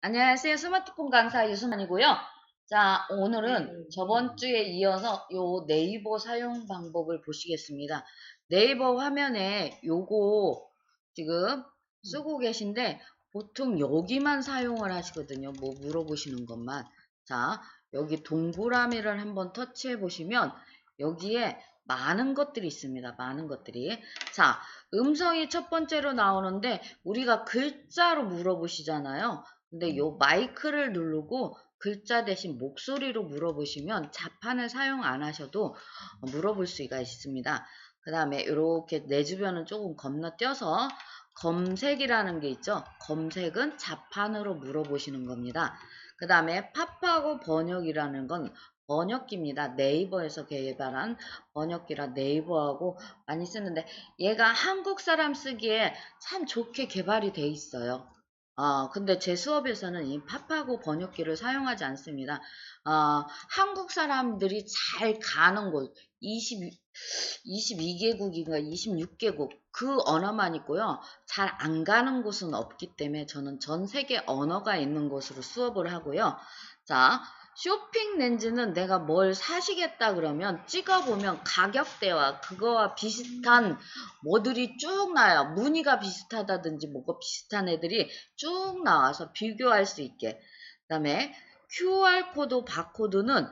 안녕하세요. 스마트폰 강사 유수만이고요. 자, 오늘은 저번 주에 이어서 요 네이버 사용 방법을 보시겠습니다. 네이버 화면에 요거 지금 쓰고 계신데 보통 여기만 사용을 하시거든요. 뭐 물어보시는 것만. 자, 여기 동그라미를 한번 터치해 보시면 여기에 많은 것들이 있습니다. 많은 것들이. 자, 음성이 첫 번째로 나오는데 우리가 글자로 물어보시잖아요. 근데 요 마이크를 누르고 글자 대신 목소리로 물어보시면 자판을 사용 안 하셔도 물어볼 수가 있습니다. 그 다음에 이렇게 내 주변은 조금 건너뛰어서 검색이라는 게 있죠. 검색은 자판으로 물어보시는 겁니다. 그 다음에 팝하고 번역이라는 건 번역기입니다. 네이버에서 개발한 번역기라 네이버하고 많이 쓰는데 얘가 한국 사람 쓰기에 참 좋게 개발이 돼 있어요. 근데 제 수업에서는 이 팝하고 번역기를 사용하지 않습니다. 한국 사람들이 잘 가는 곳, 22개국인가 26개국, 그 언어만 있고요. 잘 안 가는 곳은 없기 때문에 저는 전 세계 언어가 있는 곳으로 수업을 하고요. 자, 쇼핑 렌즈는 내가 뭘 사시겠다 그러면 찍어보면 가격대와 그거와 비슷한 뭐들이 쭉 나와요. 무늬가 비슷하다든지 뭐가 비슷한 애들이 쭉 나와서 비교할 수 있게. 그 다음에 QR코드, 바코드는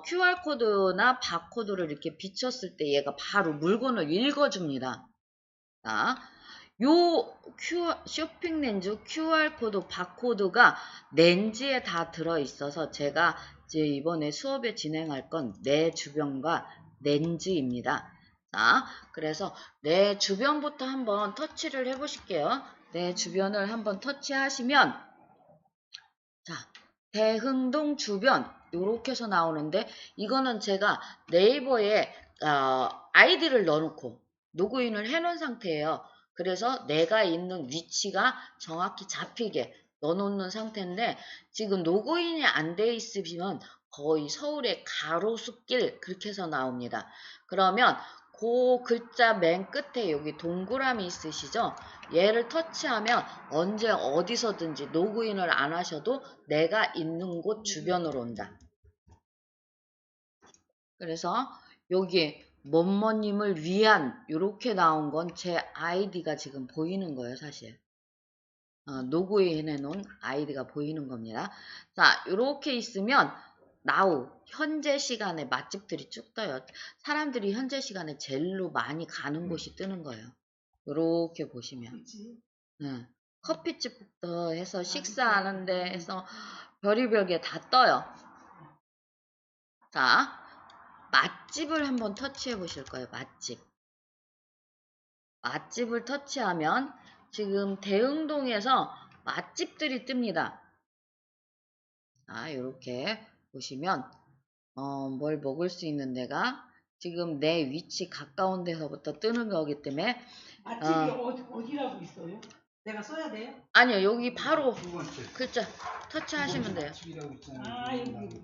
QR코드나 바코드를 이렇게 비쳤을 때 얘가 바로 물건을 읽어줍니다. 자, 쇼핑 렌즈 QR코드, 바코드가 렌즈에 다 들어있어서 제가 이제 이번에 수업에 진행할 건 내 주변과 렌즈입니다. 자, 그래서 내 주변부터 한번 터치를 해보실게요. 내 주변을 한번 터치하시면, 자, 대흥동 주변, 요렇게 해서 나오는데, 이거는 제가 네이버에 아이디를 넣어놓고 로그인을 해놓은 상태예요. 그래서 내가 있는 위치가 정확히 잡히게 넣어놓는 상태인데, 지금 로그인이 안 돼 있으면 거의 서울의 가로수길 그렇게 해서 나옵니다. 그러면 그 글자 맨 끝에 여기 동그라미 있으시죠? 얘를 터치하면 언제 어디서든지 로그인을 안 하셔도 내가 있는 곳 주변으로 온다. 그래서 여기 뭐뭐님을 위한 이렇게 나온 건 제 아이디가 지금 보이는 거예요, 사실. 로그인 해놓은 아이디가 보이는 겁니다. 자, 이렇게 있으면 나우 현재 시간에 맛집들이 쭉 떠요. 사람들이 현재 시간에 제일로 많이 가는 곳이 뜨는 거예요. 이렇게 보시면. 네. 커피집부터 해서 식사하는데 해서 별의별 게 다 떠요. 자, 맛집을 한번 터치해 보실 거예요. 맛집. 맛집을 터치하면 지금 대흥동에서 맛집들이 뜹니다. 자, 이렇게 보시면 뭘 먹을 수 있는 데가 지금 내 위치 가까운 데서부터 뜨는 거기 때문에 맛집이 어디라고 있어요? 내가 써야 돼요? 아니요, 여기 바로 글자 터치하시면 돼요. 아, 여기.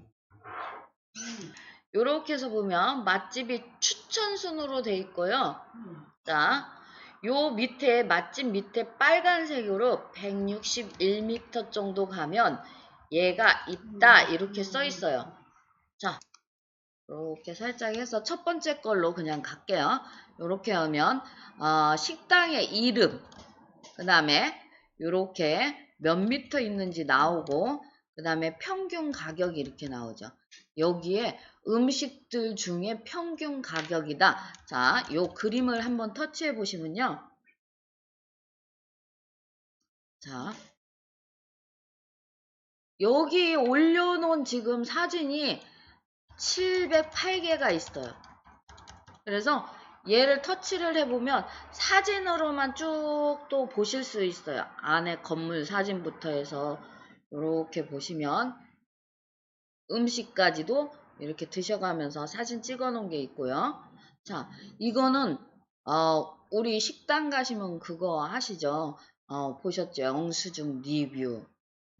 요렇게 해서 보면 맛집이 추천 순으로 돼 있고요. 자, 요 밑에 맛집 밑에 빨간색으로 161m 정도 가면 얘가 있다 이렇게 써 있어요. 자, 이렇게 살짝 해서 첫 번째 걸로 그냥 갈게요. 이렇게 하면 식당의 이름, 그 다음에 이렇게 몇 미터 있는지 나오고, 그 다음에 평균 가격이 이렇게 나오죠. 여기에 음식들 중에 평균 가격이다. 자, 요 그림을 한번 터치해 보시면요. 자, 여기 올려놓은 지금 사진이 708개가 있어요. 그래서 얘를 터치를 해보면 사진으로만 쭉 또 보실 수 있어요. 안에 건물 사진부터 해서 이렇게 보시면 음식까지도 이렇게 드셔가면서 사진 찍어 놓은 게 있고요. 자, 이거는 우리 식당 가시면 그거 하시죠. 보셨죠? 영수증 리뷰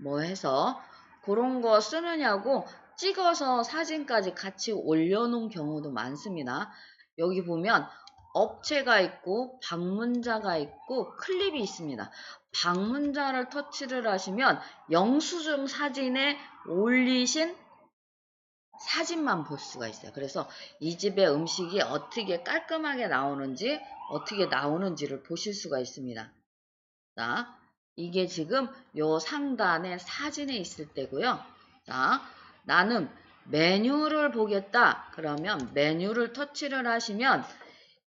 뭐 해서 그런 거 쓰느냐고 찍어서 사진까지 같이 올려놓은 경우도 많습니다. 여기 보면 업체가 있고 방문자가 있고 클립이 있습니다. 방문자를 터치를 하시면 영수증 사진에 올리신 사진만 볼 수가 있어요. 그래서 이 집의 음식이 어떻게 깔끔하게 나오는지, 어떻게 나오는지를 보실 수가 있습니다. 자, 이게 지금 요 상단에 사진에 있을 때고요. 자, 나는 메뉴를 보겠다. 그러면 메뉴를 터치를 하시면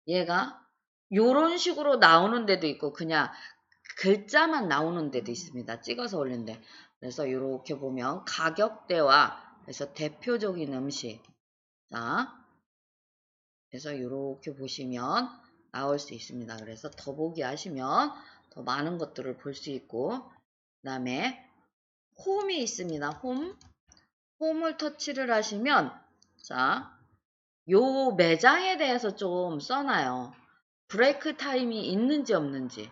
얘가 요런 식으로 나오는 데도 있고 그냥 글자만 나오는 데도 있습니다. 찍어서 올린데. 그래서 이렇게 보면 가격대와 그래서 대표적인 음식. 자, 그래서 이렇게 보시면 나올 수 있습니다. 그래서 더보기 하시면 더 많은 것들을 볼 수 있고, 그 다음에 홈이 있습니다. 홈을 터치를 하시면, 자, 요 매장에 대해서 좀 써놔요. 브레이크 타임이 있는지 없는지.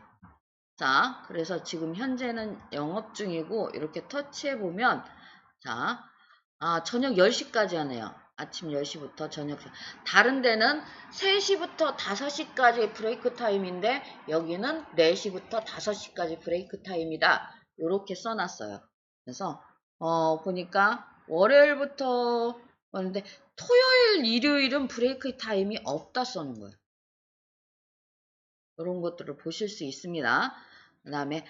자, 그래서 지금 현재는 영업 중이고, 이렇게 터치해보면, 자, 저녁 10시까지 하네요. 아침 10시부터 저녁, 다른 데는 3시부터 5시까지 브레이크 타임인데, 여기는 4시부터 5시까지 브레이크 타임이다. 요렇게 써놨어요. 그래서, 보니까, 월요일부터, 하는데, 토요일, 일요일은 브레이크 타임이 없다 써는 거예요. 이런 것들을 보실 수 있습니다. 그 다음에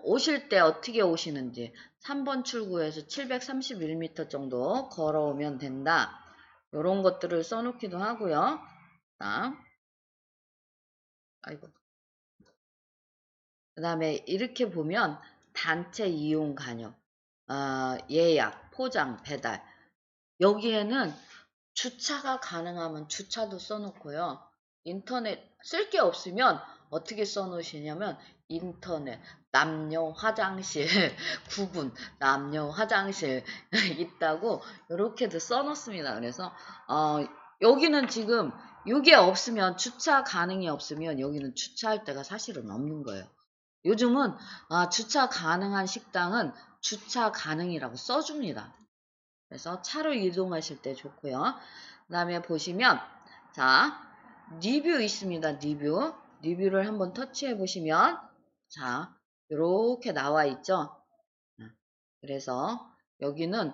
오실 때 어떻게 오시는지 3번 출구에서 731m 정도 걸어오면 된다. 이런 것들을 써놓기도 하고요. 아이고. 그 다음에 이렇게 보면 단체 이용 간역, 예약, 포장, 배달. 여기에는 주차가 가능하면 주차도 써놓고요. 인터넷 쓸 게 없으면 어떻게 써놓으시냐면 인터넷, 남녀 화장실, 구분, 남녀 화장실 있다고 이렇게도 써놓습니다. 그래서 여기는 지금 이게 없으면 주차 가능이 없으면 여기는 주차할 데가 사실은 없는 거예요. 요즘은 주차 가능한 식당은 주차 가능이라고 써줍니다. 그래서 차로 이동하실 때 좋고요. 그 다음에 보시면 자 리뷰 있습니다. 리뷰를 한번 터치해 보시면 자 이렇게 나와 있죠. 그래서 여기는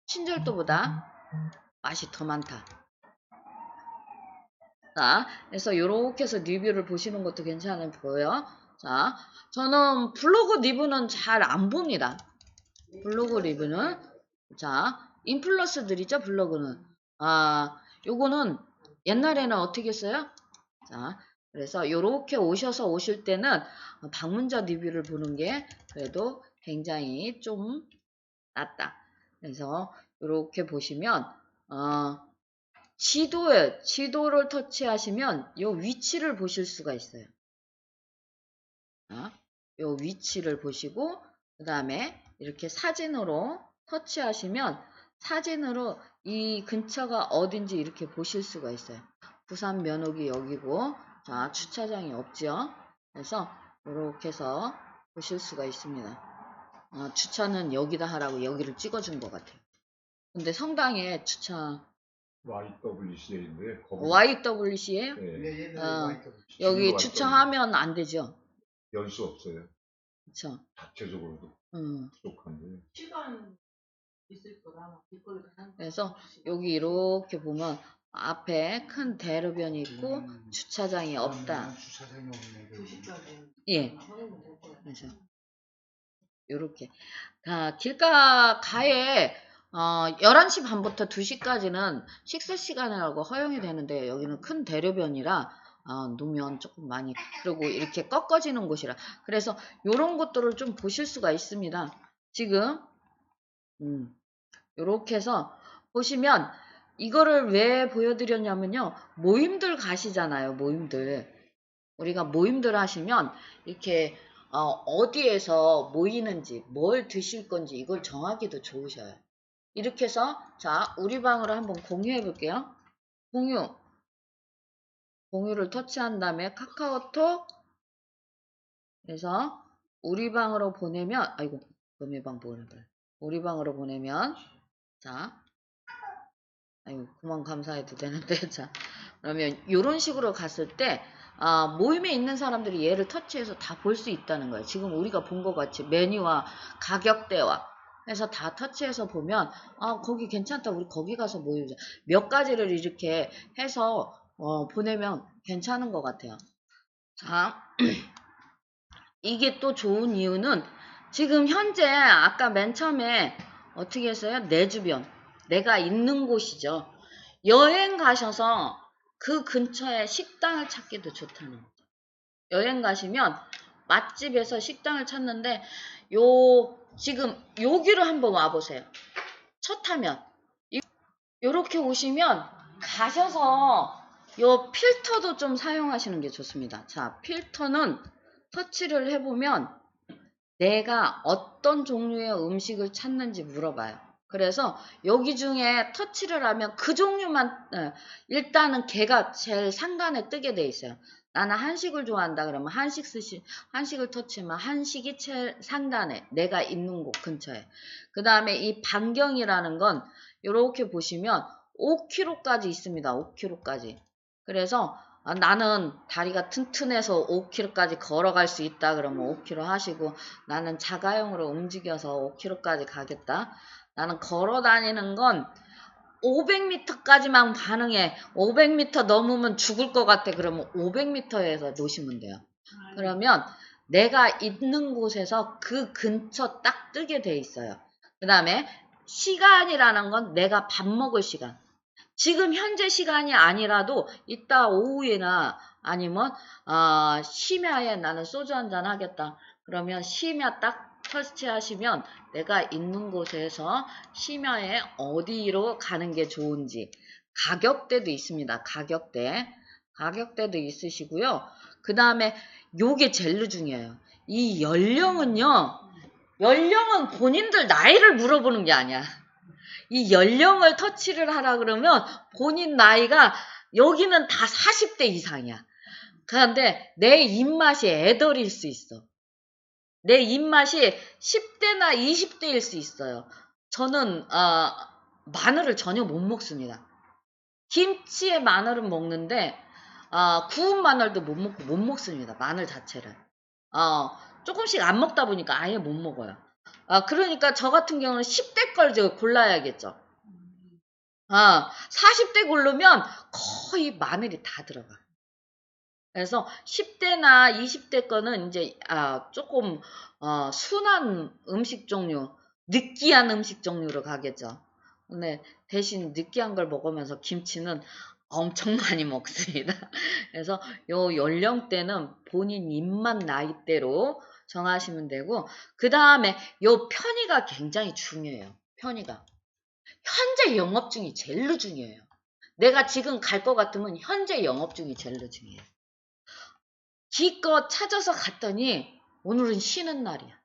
친절도보다 맛이 더 많다. 자, 그래서 이렇게 해서 리뷰를 보시는 것도 괜찮아 보여요. 자, 저는 블로그 리뷰는 잘 안 봅니다. 블로그 리뷰는 자 인플루언서들이죠. 블로그는 요거는 옛날에는 어떻게 써요? 자 그래서 요렇게 오실 때는 방문자 리뷰를 보는 게 그래도 굉장히 좀 낫다. 그래서 요렇게 보시면 지도를 터치하시면 요 위치를 보실 수가 있어요. 요 위치를 보시고 그 다음에 이렇게 사진으로 터치하시면 사진으로 이 근처가 어딘지 이렇게 보실 수가 있어요. 부산 면옥이 여기고 자 주차장이 없죠. 그래서 이렇게 해서 보실 수가 있습니다. 주차는 여기다 하라고 여기를 찍어준 것 같아요. 근데 성당에 주차 YWCA인데 YWC에요? 네. 여기 주차하면 안 되죠. 열 수 없어요. 그쵸. 자체적으로도 부족한데. 시간 있을 거라 길거리 가는 그래서 여기 이렇게 보면 앞에 큰 대로변이 있고 주차장이 없다. 주차장이 없네. 2시까지 예. 하면 될 거야. 그래서 요렇게 길가 가에 11시 반부터 2시까지는 식사 시간이라고 허용이 되는데 여기는 큰 대로변이라 놓으면 조금 많이 그리고 이렇게 꺾어지는 곳이라 그래서 요런 것들을 좀 보실 수가 있습니다. 지금 요렇게 해서 보시면 이거를 왜 보여드렸냐면요. 모임들 가시잖아요. 모임들. 우리가 모임들 하시면 이렇게 어디에서 모이는지 뭘 드실 건지 이걸 정하기도 좋으셔요. 이렇게 해서 자 우리 방으로 한번 공유해 볼게요. 공유를 터치한 다음에 카카오톡 그래서 우리 방으로 보내면 아이고 너네 방 보내버려. 우리 방으로 보내면 자 아이고 그만 감사해도 되는데 자 그러면 이런 식으로 갔을 때 모임에 있는 사람들이 얘를 터치해서 다 볼 수 있다는 거예요. 지금 우리가 본 것 같이 메뉴와 가격대와 해서 다 터치해서 보면 거기 괜찮다. 우리 거기 가서 모이자. 몇 가지를 이렇게 해서 보내면 괜찮은 것 같아요. 자, 이게 또 좋은 이유는 지금 현재 아까 맨 처음에 어떻게 했어요? 내 주변, 내가 있는 곳이죠. 여행 가셔서 그 근처에 식당을 찾기도 좋다는 거죠. 여행 가시면 맛집에서 식당을 찾는데 지금 여기로 한번 와보세요. 첫 화면 요렇게 오시면 가셔서 요 필터도 좀 사용하시는 게 좋습니다. 자, 필터는 터치를 해보면 내가 어떤 종류의 음식을 찾는지 물어봐요. 그래서 여기 중에 터치를 하면 그 종류만 일단은 걔가 제일 상단에 뜨게 돼 있어요. 나는 한식을 좋아한다 그러면 한식을 터치하면 한식이 제일 상단에 내가 있는 곳 근처에. 그 다음에 이 반경이라는 건 이렇게 보시면 5km까지 있습니다. 5km까지. 그래서 나는 다리가 튼튼해서 5km까지 걸어갈 수 있다 그러면 5km 하시고, 나는 자가용으로 움직여서 5km까지 가겠다. 나는 걸어 다니는 건 500m까지만 반응해. 500m 넘으면 죽을 것 같아. 그러면 500m에서 놓으시면 돼요. 그러면 내가 있는 곳에서 그 근처 딱 뜨게 돼 있어요. 그 다음에 시간이라는 건 내가 밥 먹을 시간. 지금 현재 시간이 아니라도 이따 오후에나 아니면 심야에 나는 소주 한잔 하겠다. 그러면 심야 딱 터치하시면 내가 있는 곳에서 심야에 어디로 가는 게 좋은지 가격대도 있습니다. 가격대도 있으시고요. 그 다음에 요게 제일 중요해요. 이 연령은 본인들 나이를 물어보는 게 아니야. 이 연령을 터치를 하라 그러면 본인 나이가 여기는 다 40대 이상이야. 그런데 내 입맛이 애들일 수 있어. 내 입맛이 10대나 20대일 수 있어요. 저는 마늘을 전혀 못 먹습니다. 김치에 마늘은 먹는데 구운 마늘도 못 먹습니다. 마늘 자체를. 조금씩 안 먹다 보니까 아예 못 먹어요. 그러니까 저 같은 경우는 10대 걸 골라야겠죠. 40대 고르면 거의 마늘이 다 들어가. 그래서 10대나 20대 거는 이제 조금 순한 음식 종류, 느끼한 음식 종류로 가겠죠. 근데 대신 느끼한 걸 먹으면서 김치는 엄청 많이 먹습니다. 그래서 요 연령대는 본인 입맛 나이대로 정하시면 되고, 그 다음에 요 편의가 굉장히 중요해요. 편의가. 현재 영업 중이 제일 중요해요. 내가 지금 갈 것 같으면 현재 영업 중이 제일 중요해요. 기껏 찾아서 갔더니 오늘은 쉬는 날이야.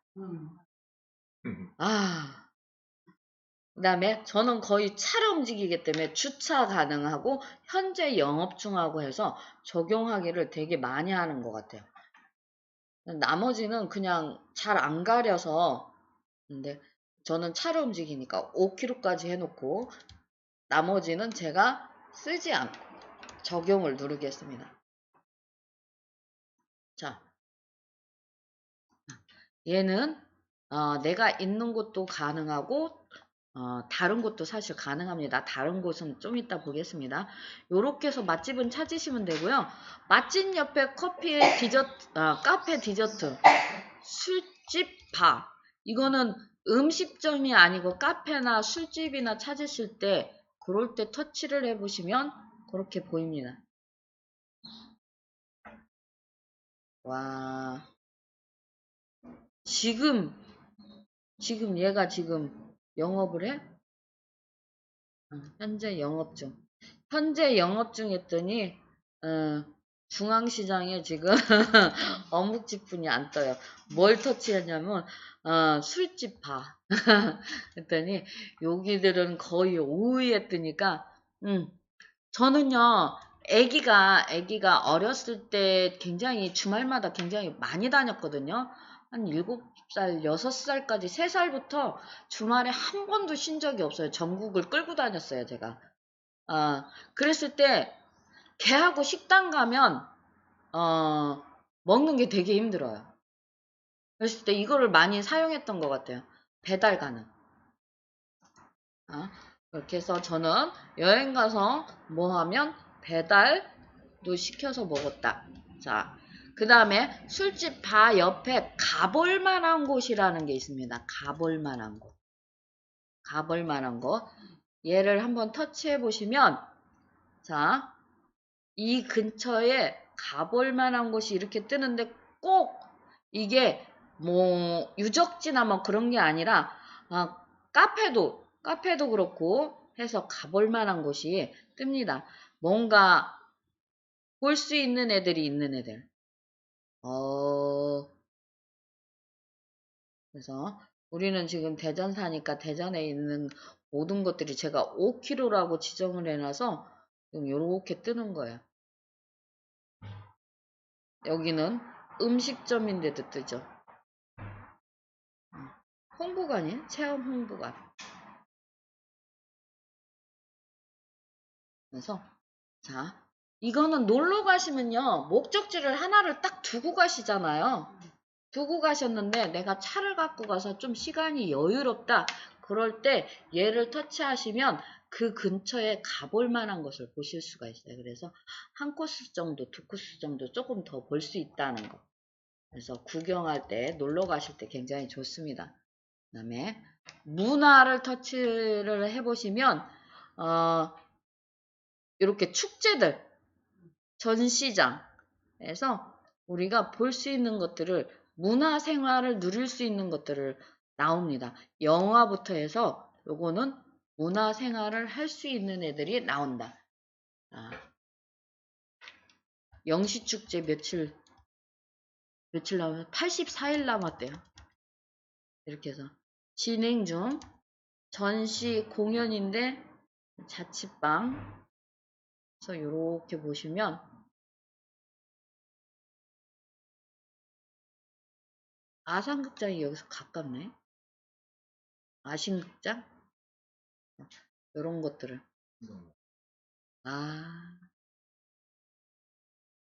그 다음에 저는 거의 차로 움직이기 때문에 주차 가능하고 현재 영업 중하고 해서 적용하기를 되게 많이 하는 것 같아요. 나머지는 그냥 잘 안 가려서, 근데 저는 차로 움직이니까 5km까지 해놓고 나머지는 제가 쓰지 않고 적용을 누르겠습니다. 자, 얘는 내가 있는 곳도 가능하고 다른 곳도 사실 가능합니다. 다른 곳은 좀 이따 보겠습니다. 요렇게 해서 맛집은 찾으시면 되고요. 맛집 옆에 카페 디저트, 술집, 바. 이거는 음식점이 아니고 카페나 술집이나 찾으실 때 그럴 때 터치를 해보시면 그렇게 보입니다. 와, 지금 얘가 지금 영업을 해? 현재 영업 중. 현재 영업 중 했더니 중앙시장에 지금 어묵집뿐이 안 떠요. 뭘 터치했냐면 술집 바. 했더니 여기들은 거의 오후에 뜨니까 저는요 애기가 어렸을 때 굉장히 주말마다 굉장히 많이 다녔거든요. 한 7살, 6살까지 3살부터 주말에 한 번도 쉰 적이 없어요. 전국을 끌고 다녔어요, 제가. 그랬을 때 걔하고 식당 가면 먹는 게 되게 힘들어요. 그랬을 때 이거를 많이 사용했던 것 같아요. 배달 가능. 그렇게 해서 저는 여행 가서 뭐 하면 배달도 시켜서 먹었다. 자, 그 다음에 술집 바 옆에 가볼 만한 곳이라는 게 있습니다. 가볼 만한 곳. 가볼 만한 곳. 얘를 한번 터치해 보시면, 자, 이 근처에 가볼 만한 곳이 이렇게 뜨는데 꼭 이게 뭐 유적지나 뭐 그런 게 아니라 카페도 그렇고 해서 가볼 만한 곳이 뜹니다. 뭔가 볼 수 있는 애들이 있는 애들. 그래서 우리는 지금 대전 사니까 대전에 있는 모든 것들이 제가 5km라고 지정을 해놔서 지금 요렇게 뜨는 거예요. 여기는 음식점인데도 뜨죠. 홍보관이에요. 체험 홍보관. 그래서 자, 이거는 놀러 가시면요. 목적지를 하나를 딱 두고 가시잖아요. 두고 가셨는데 내가 차를 갖고 가서 좀 시간이 여유롭다. 그럴 때 얘를 터치하시면 그 근처에 가볼 만한 것을 보실 수가 있어요. 그래서 한 코스 정도, 두 코스 정도 조금 더 볼 수 있다는 거. 그래서 구경할 때, 놀러 가실 때 굉장히 좋습니다. 그 다음에 문화를 터치를 해보시면 이렇게 축제들, 전시장에서 우리가 볼 수 있는 것들을 문화생활을 누릴 수 있는 것들을 나옵니다. 영화부터 해서 요거는 문화생활을 할 수 있는 애들이 나온다. 영시축제 며칠 남았 84일 남았대요. 이렇게 해서 진행 중 전시 공연인데 자취방 그래서 이렇게 보시면 아산극장이 여기서 가깝네. 아신극장? 이런 것들을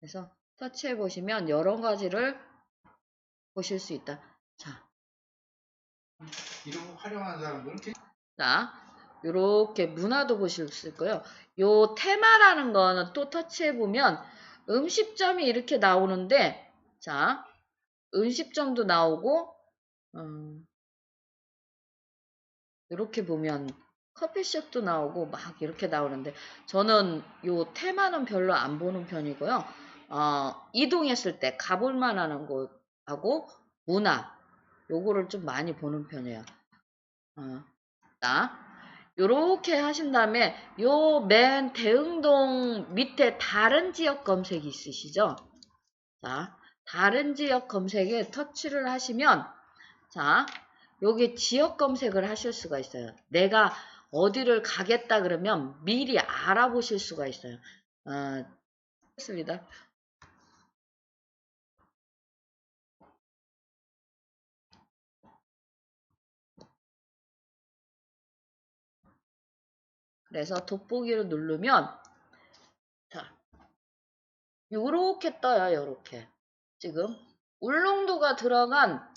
그래서 터치해 보시면 여러 가지를 보실 수 있다. 자, 이런 거 활용하는 사람들은 자, 요렇게 문화도 보실 수 있고요. 요 테마라는 거는 또 터치해 보면 음식점이 이렇게 나오는데, 자, 음식점도 나오고, 이렇게 보면 커피숍도 나오고 막 이렇게 나오는데, 저는 요 테마는 별로 안 보는 편이고요. 이동했을 때 가볼 만한 곳하고 문화, 요거를 좀 많이 보는 편이에요. 자, 요렇게 하신 다음에 요 맨 대흥동 밑에 다른 지역 검색이 있으시죠? 자, 다른 지역 검색에 터치를 하시면 자, 여기 지역 검색을 하실 수가 있어요. 내가 어디를 가겠다 그러면 미리 알아보실 수가 있어요. 했습니다. 그래서 돋보기를 누르면 자, 요렇게 떠요. 요렇게. 지금 울릉도가 들어간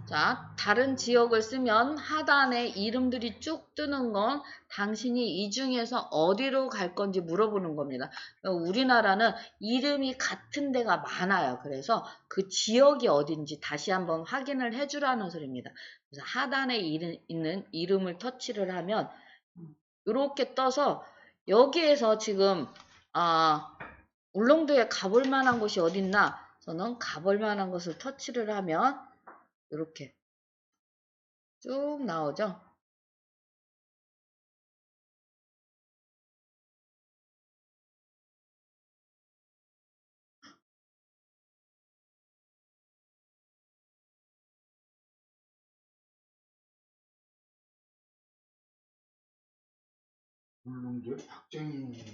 자, 다른 지역을 쓰면 하단에 이름들이 쭉 뜨는 건 당신이 이 중에서 어디로 갈 건지 물어보는 겁니다. 우리나라는 이름이 같은 데가 많아요. 그래서 그 지역이 어딘지 다시 한번 확인을 해주라는 소리입니다. 그래서 하단에 있는 이름을 터치를 하면 이렇게 떠서 여기에서 지금 울릉도에 가볼 만한 곳이 어딨나? 저는 가볼 만한 곳을 터치를 하면 이렇게 쭉 나오죠. 물론이요. 박정희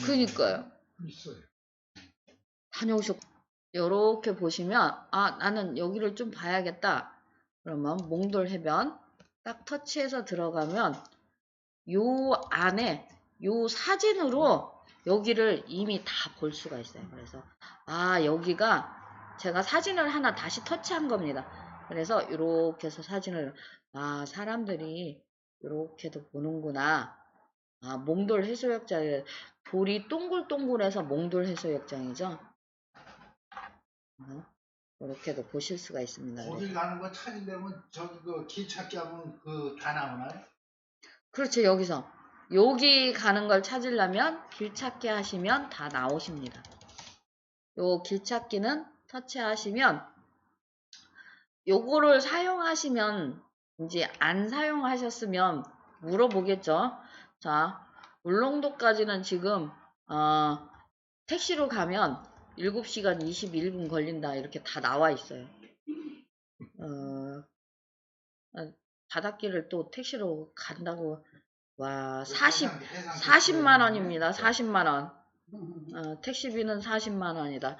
그니까요. 있어요. 다녀오셨. 요렇게 보시면 나는 여기를 좀 봐야겠다. 그러면 몽돌 해변 딱 터치해서 들어가면 요 안에 요 사진으로 여기를 이미 다 볼 수가 있어요. 그래서 여기가 제가 사진을 하나 다시 터치한 겁니다. 그래서 이렇게 해서 사진을 사람들이 이렇게도 보는구나. 몽돌 해수욕장, 돌이 동글동글해서 몽돌 해수욕장이죠. 이렇게도 보실 수가 있습니다. 거길 가는 거 찾으려면 저기 그 길 찾기 하면 그 다 나오나요? 그렇죠. 여기 가는 걸 찾으려면 길 찾기 하시면 다 나오십니다. 요 길 찾기는 터치하시면 요거를 사용하시면 이제 안 사용하셨으면 물어보겠죠. 자, 울릉도까지는 지금 택시로 가면 7시간 21분 걸린다 이렇게 다 나와 있어요. 바닷길을 또 택시로 간다고 와 40만 원입니다. 40만 원. 택시비는 40만 원이다.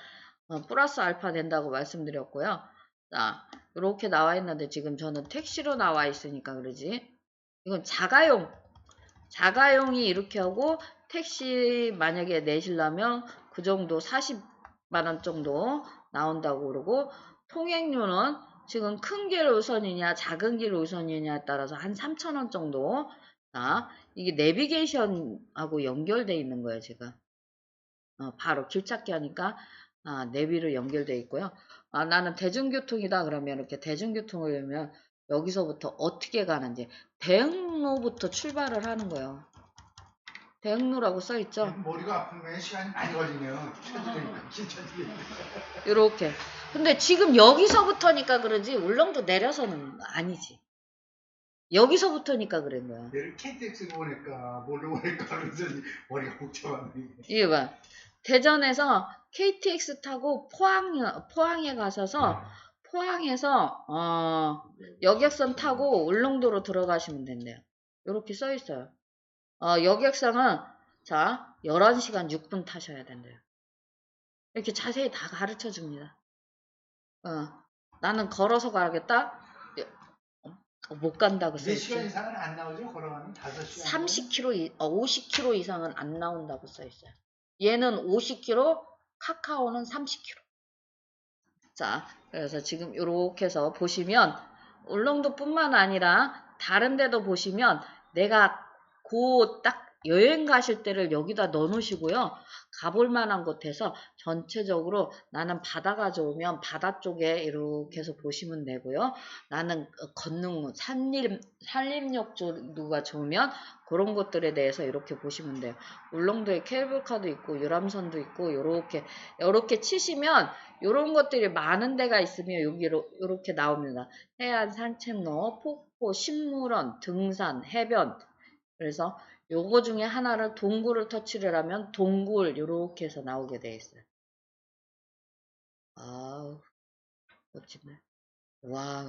플러스 알파 된다고 말씀드렸고요. 자, 이렇게 나와 있는데 지금 저는 택시로 나와 있으니까 그러지. 이건 자가용이 이렇게 하고 택시 만약에 내시려면 그 정도 40만 원 정도 나온다고 그러고 통행료는 지금 큰 길 우선이냐 작은 길 우선이냐에 따라서 한 3,000원 정도. 자, 이게 내비게이션하고 연결되어 있는 거예요, 제가. 바로 길 찾기 하니까 내비로 연결되어 있고요. 나는 대중교통이다 그러면 이렇게 대중교통을 하면 여기서부터 어떻게 가는지 대흥로부터 출발을 하는 거예요. 대흥로라고 써있죠. 머리가 아프면 시간이 많이 걸리네요. 찾으려니까 길 찾으려니까. 이렇게. 근데 지금 여기서부터니까 그러지 울릉도 내려서는 아니지. 여기서부터니까 그런 거야. 내일 KTX 보니까 뭘로 보니까 하면서 머리가 복잡하네. 이게 봐. 대전에서 KTX 타고 포항에 가셔서 포항에서 여객선 타고 울릉도로 들어가시면 된대요. 이렇게 써 있어요. 여객선은 자 11시간 6분 타셔야 된대요. 이렇게 자세히 다 가르쳐 줍니다. 나는 걸어서 가겠다. 못 간다고 써있죠. 4시간 이상은 안 나오죠? 걸어가면 5시간. 50km 이상은 안 나온다고 써있어요. 얘는 50km, 카카오는 30km. 자, 그래서 지금 이렇게 해서 보시면 울릉도뿐만 아니라 다른 데도 보시면 내가 딱 여행 가실 때를 여기다 넣어 놓으시고요. 가볼 만한 곳에서 전체적으로 나는 바다가 좋으면 바다 쪽에 이렇게 해서 보시면 되고요. 나는 걷는 산림욕 쪽가 좋으면 그런 것들에 대해서 이렇게 보시면 돼요. 울릉도에 케이블카도 있고 유람선도 있고 요렇게 치시면 요런 것들이 많은 데가 있으면 여기로 이렇게 나옵니다. 해안 산책로, 폭포, 식물원, 등산, 해변. 그래서 요거 중에 하나를 동굴을 터치를 하면 동굴 요렇게 해서 나오게 되어 있어요. 아우 멋지네. 와우.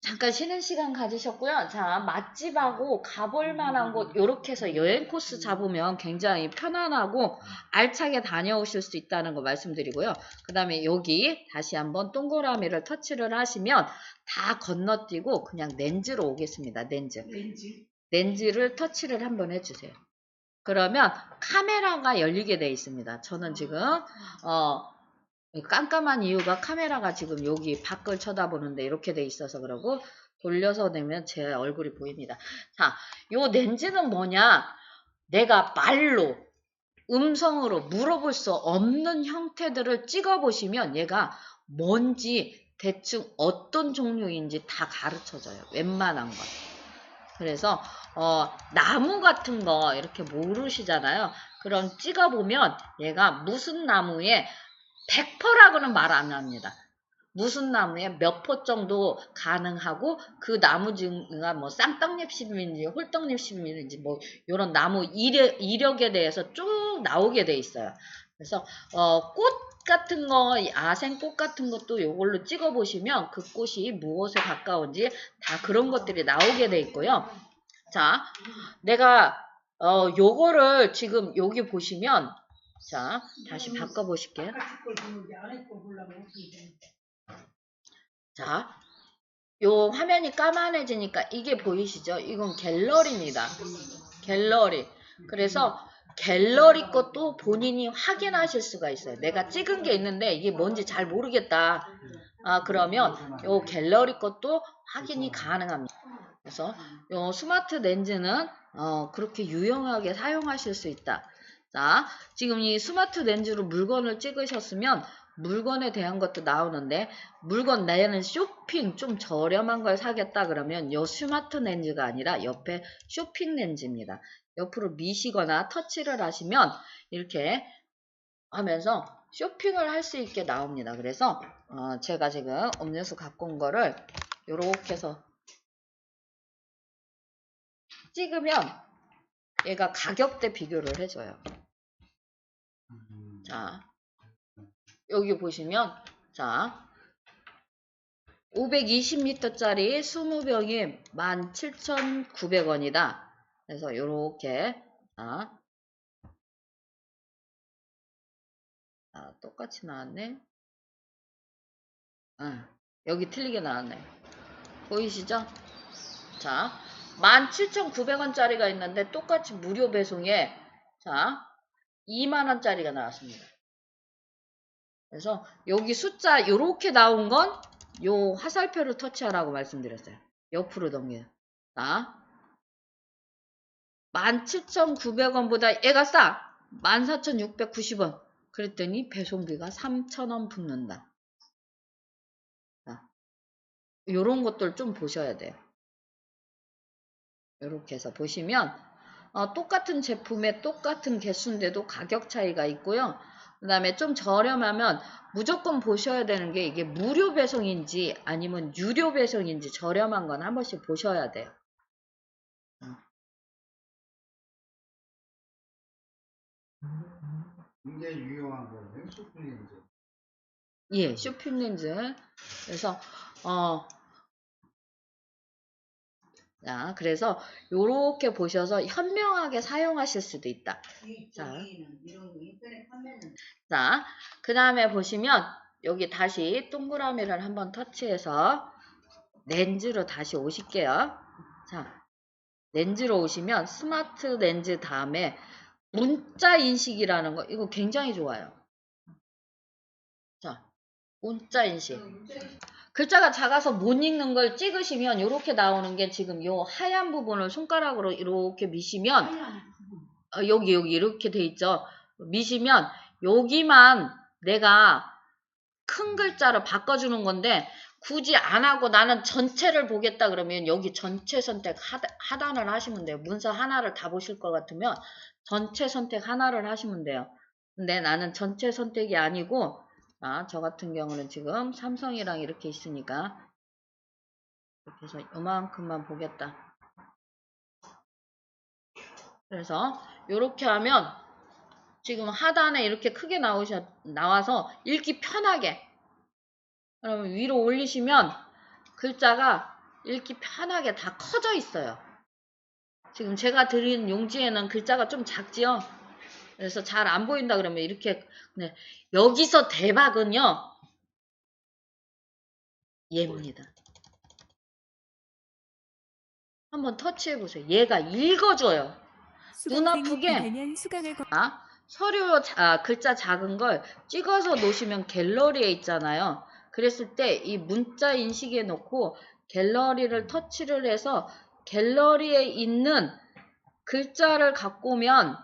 잠깐 쉬는 시간 가지셨고요. 자, 맛집하고 가볼 만한 곳 요렇게 해서 여행 코스 잡으면 굉장히 편안하고 알차게 다녀오실 수 있다는 거 말씀드리고요. 그 다음에 여기 다시 한번 동그라미를 터치를 하시면 다 건너뛰고 그냥 렌즈로 오겠습니다. 렌즈를 터치를 한번 해주세요. 그러면 카메라가 열리게 되어 있습니다. 저는 지금 깜깜한 이유가 카메라가 지금 여기 밖을 쳐다보는데 이렇게 돼 있어서 그러고 돌려서 내면 제 얼굴이 보입니다. 자, 요 렌즈는 뭐냐? 내가 말로 음성으로 물어볼 수 없는 형태들을 찍어 보시면 얘가 뭔지 대충 어떤 종류인지 다 가르쳐줘요. 웬만한 것. 그래서 나무 같은 거 이렇게 모르시잖아요. 그럼 찍어보면 얘가 무슨 나무에 100%라고는 말 안 합니다. 무슨 나무에 몇 포 정도 가능하고 그 나무 중가 뭐 쌍떡잎심인지 홀떡잎심인지 뭐 이런 나무 이력에 대해서 쭉 나오게 돼 있어요. 그래서 꽃 같은 거 야생꽃 같은 것도 이걸로 찍어 보시면 그 꽃이 무엇에 가까운지 다 그런 것들이 나오게 돼 있고요. 자, 내가 요거를 지금 여기 보시면 자, 다시 바꿔보실게요. 자, 요 화면이 까만해지니까 이게 보이시죠? 이건 갤러리입니다. 갤러리. 그래서 갤러리 것도 본인이 확인하실 수가 있어요. 내가 찍은 게 있는데 이게 뭔지 잘 모르겠다. 그러면 요 갤러리 것도 확인이 가능합니다. 그래서 요 스마트 렌즈는 그렇게 유용하게 사용하실 수 있다. 자, 지금 이 스마트 렌즈로 물건을 찍으셨으면 물건에 대한 것도 나오는데 물건 나는 쇼핑 좀 저렴한 걸 사겠다 그러면 요 스마트 렌즈가 아니라 옆에 쇼핑 렌즈입니다. 옆으로 미시거나 터치를 하시면 이렇게 하면서 쇼핑을 할 수 있게 나옵니다. 그래서 제가 지금 음료수 갖고 온 거를 요렇게 해서 찍으면 얘가 가격대 비교를 해줘요. 자, 여기 보시면 자 520ml짜리 20병이 17,900원이다. 그래서 요렇게 똑같이 나왔네. 여기 틀리게 나왔네. 보이시죠? 자, 17,900원짜리가 있는데 똑같이 무료 배송에 자 2만원짜리가 나왔습니다. 그래서 여기 숫자 요렇게 나온 건 요 화살표를 터치하라고 말씀드렸어요. 옆으로 넘겨요. 자, 17,900원보다 얘가 싸! 14,690원. 그랬더니 배송비가 3,000원 붙는다. 자, 요런 것들 좀 보셔야 돼요. 요렇게 해서 보시면 똑같은 제품에 똑같은 개수인데도 가격 차이가 있고요. 그 다음에 좀 저렴하면 무조건 보셔야 되는 게 이게 무료 배송인지 아니면 유료 배송인지 저렴한 건 한 번씩 보셔야 돼요. 굉장히 유용한 거예요. 쇼핑 렌즈. 예, 쇼핑 렌즈. 그래서 자, 그래서 요렇게 보셔서 현명하게 사용하실 수도 있다. 자, 그 다음에 보시면 여기 다시 동그라미를 한번 터치해서 렌즈로 다시 오실게요. 자, 렌즈로 오시면 스마트 렌즈 다음에 문자 인식이라는 거 이거 굉장히 좋아요. 자, 문자 인식. 글자가 작아서 못 읽는 걸 찍으시면 이렇게 나오는 게 지금 요 하얀 부분을 손가락으로 이렇게 미시면 여기 이렇게 돼 있죠. 미시면 여기만 내가 큰 글자로 바꿔주는 건데 굳이 안 하고 나는 전체를 보겠다 그러면 여기 전체 선택 하단을 하시면 돼요. 문서 하나를 다 보실 것 같으면 전체 선택 하나를 하시면 돼요. 근데 나는 전체 선택이 아니고 저 같은 경우는 지금 삼성이랑 이렇게 있으니까 이렇게 해서 요만큼만 보겠다. 그래서 이렇게 하면 지금 하단에 이렇게 크게 나와서 읽기 편하게 그러면 위로 올리시면 글자가 읽기 편하게 다 커져 있어요. 지금 제가 드린 용지에는 글자가 좀 작지요. 그래서 잘 안 보인다 그러면 이렇게 여기서 대박은요. 얘입니다. 한번 터치해보세요. 얘가 읽어줘요. 눈 아프게 서류 글자 작은 걸 찍어서 놓으시면 갤러리에 있잖아요. 그랬을 때 이 문자 인식에 놓고 갤러리를 터치를 해서 갤러리에 있는 글자를 갖고 오면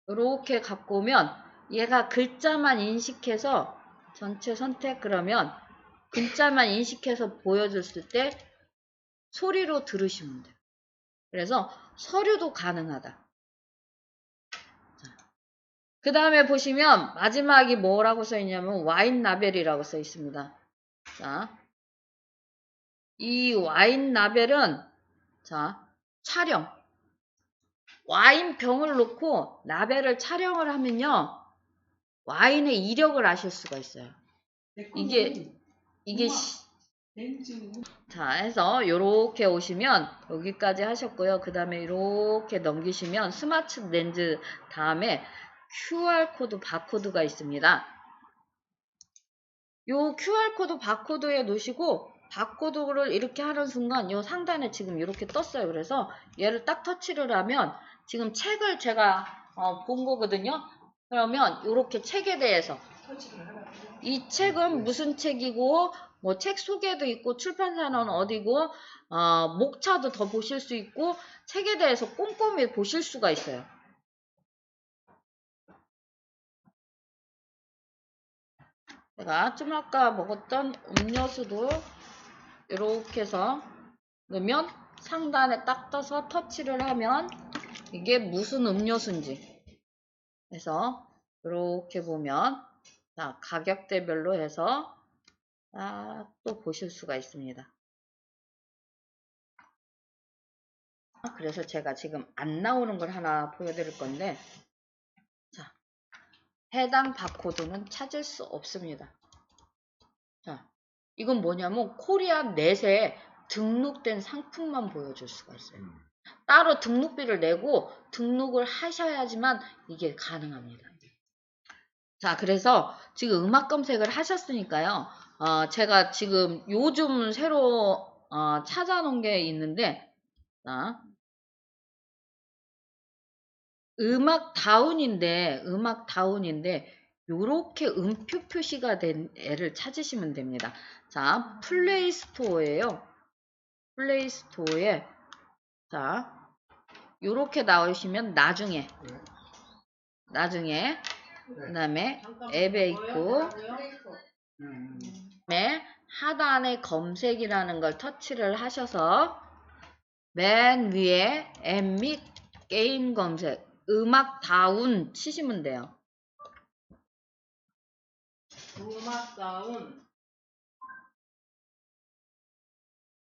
이렇게 갖고 오면 얘가 글자만 인식해서 전체 선택 그러면 글자만 인식해서 보여줬을 때 소리로 들으시면 돼요. 그래서 서류도 가능하다. 그 다음에 보시면 마지막이 뭐라고 써 있냐면 와인 라벨이라고 써 있습니다. 자, 이 와인 라벨은 촬영. 와인 병을 놓고 라벨을 촬영을 하면요. 와인의 이력을 아실 수가 있어요. 이게 자, 해서 요렇게 오시면 여기까지 하셨고요. 그 다음에 이렇게 넘기시면 스마트 렌즈 다음에 QR코드 바코드가 있습니다. 요 QR코드 바코드에 놓으시고 바코드를 이렇게 하는 순간 요 상단에 지금 이렇게 떴어요. 그래서 얘를 딱 터치를 하면 지금 책을 제가 본 거거든요. 그러면 이렇게 책에 대해서 설치를 하라고요. 이 책은 무슨 책이고 뭐 책 소개도 있고 출판사는 어디고 목차도 더 보실 수 있고 책에 대해서 꼼꼼히 보실 수가 있어요. 제가 좀 아까 먹었던 음료수도 이렇게 해서 넣으면 상단에 딱 떠서 터치를 하면 이게 무슨 음료수인지 해서 이렇게 보면 자, 가격대별로 해서 또 보실 수가 있습니다. 그래서 제가 지금 안 나오는 걸 하나 보여드릴 건데 자, 해당 바코드는 찾을 수 없습니다. 자, 이건 뭐냐면 코리아 넷에 등록된 상품만 보여줄 수가 있어요. 따로 등록비를 내고 등록을 하셔야지만 이게 가능합니다. 자, 그래서 지금 음악 검색을 하셨으니까요. 제가 지금 요즘 새로 찾아놓은 게 있는데 자, 음악 다운인데 요렇게 음표 표시가 된 애를 찾으시면 됩니다. 자, 플레이 스토어예요. 플레이 스토어에 자, 요렇게 나오시면 나중에 그 다음에 앱에 있고 그다음에 하단에 검색이라는 걸 터치를 하셔서 맨 위에 앱 및 게임 검색 음악 다운 치시면 돼요. 음악 다운.